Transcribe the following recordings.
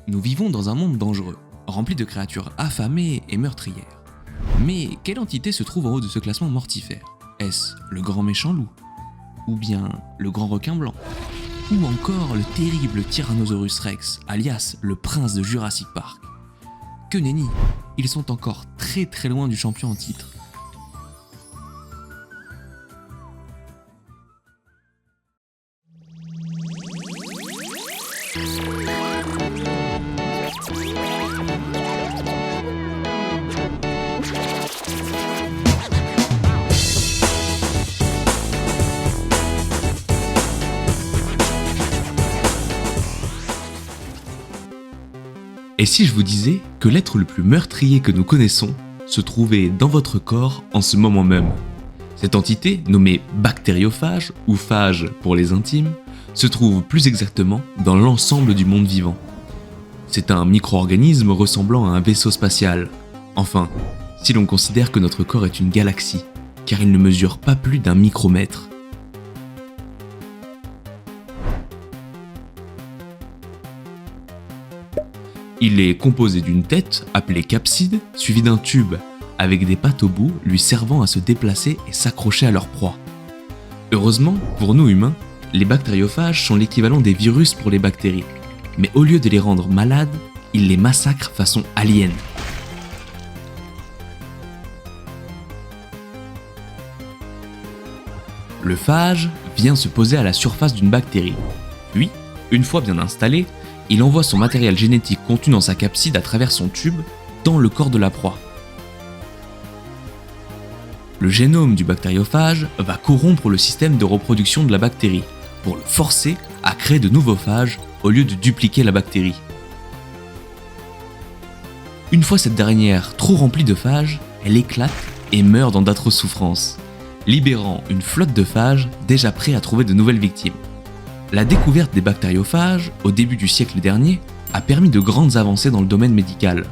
Nous vivons dans un monde dangereux, rempli de créatures affamées et meurtrières. Mais quelle entité se trouve en haut de ce classement mortifère? Est-ce le grand méchant loup? Ou bien le grand requin blanc? Ou encore le terrible Tyrannosaurus Rex, alias le prince de Jurassic Park? Que nenni, ils sont encore très loin du champion en titre. Et si je vous disais que l'être le plus meurtrier que nous connaissons se trouvait dans votre corps en ce moment même? Cette entité, nommée bactériophage, ou phage pour les intimes, se trouve plus exactement dans l'ensemble du monde vivant. C'est un micro-organisme ressemblant à un vaisseau spatial. Enfin, si l'on considère que notre corps est une galaxie, car il ne mesure pas plus d'un micromètre. Il est composé d'une tête, appelée capside, suivie d'un tube, avec des pattes au bout lui servant à se déplacer et s'accrocher à leur proie. Heureusement, pour nous humains, les bactériophages sont l'équivalent des virus pour les bactéries, mais au lieu de les rendre malades, ils les massacrent façon alien. Le phage vient se poser à la surface d'une bactérie, puis, une fois bien installé, il envoie son matériel génétique contenu dans sa capside à travers son tube dans le corps de la proie. Le génome du bactériophage va corrompre le système de reproduction de la bactérie pour le forcer à créer de nouveaux phages au lieu de dupliquer la bactérie. Une fois cette dernière trop remplie de phages, elle éclate et meurt dans d'atroces souffrances, libérant une flotte de phages déjà prêts à trouver de nouvelles victimes. La découverte des bactériophages, au début du siècle dernier, a permis de grandes avancées dans le domaine médical.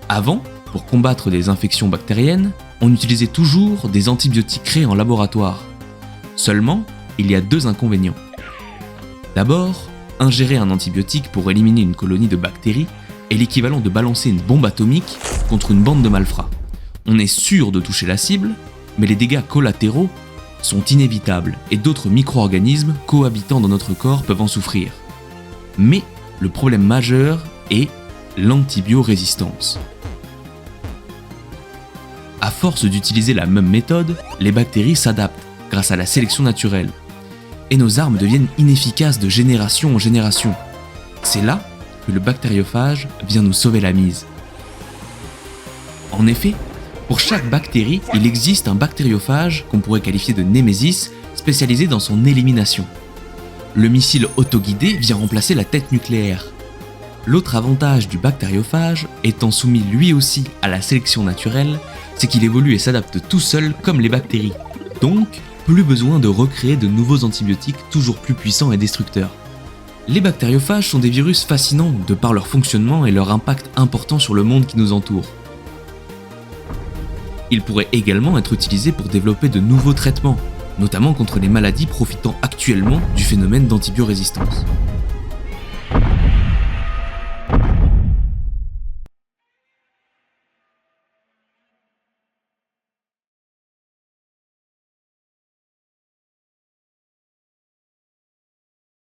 Avant, pour combattre des infections bactériennes, on utilisait toujours des antibiotiques créés en laboratoire. Seulement, il y a deux inconvénients. D'abord, ingérer un antibiotique pour éliminer une colonie de bactéries est l'équivalent de balancer une bombe atomique contre une bande de malfrats. On est sûr de toucher la cible, mais les dégâts collatéraux sont inévitables et d'autres micro-organismes cohabitant dans notre corps peuvent en souffrir. Mais le problème majeur est l'antibiorésistance. À force d'utiliser la même méthode, les bactéries s'adaptent grâce à la sélection naturelle. Et nos armes deviennent inefficaces de génération en génération. C'est là que le bactériophage vient nous sauver la mise. En effet, pour chaque bactérie, il existe un bactériophage qu'on pourrait qualifier de némésis, spécialisé dans son élimination. Le missile autoguidé vient remplacer la tête nucléaire. L'autre avantage du bactériophage, étant soumis lui aussi à la sélection naturelle, c'est qu'il évolue et s'adapte tout seul comme les bactéries. Donc, plus besoin de recréer de nouveaux antibiotiques toujours plus puissants et destructeurs. Les bactériophages sont des virus fascinants de par leur fonctionnement et leur impact important sur le monde qui nous entoure. Ils pourraient également être utilisés pour développer de nouveaux traitements, notamment contre les maladies profitant actuellement du phénomène d'antibiorésistance.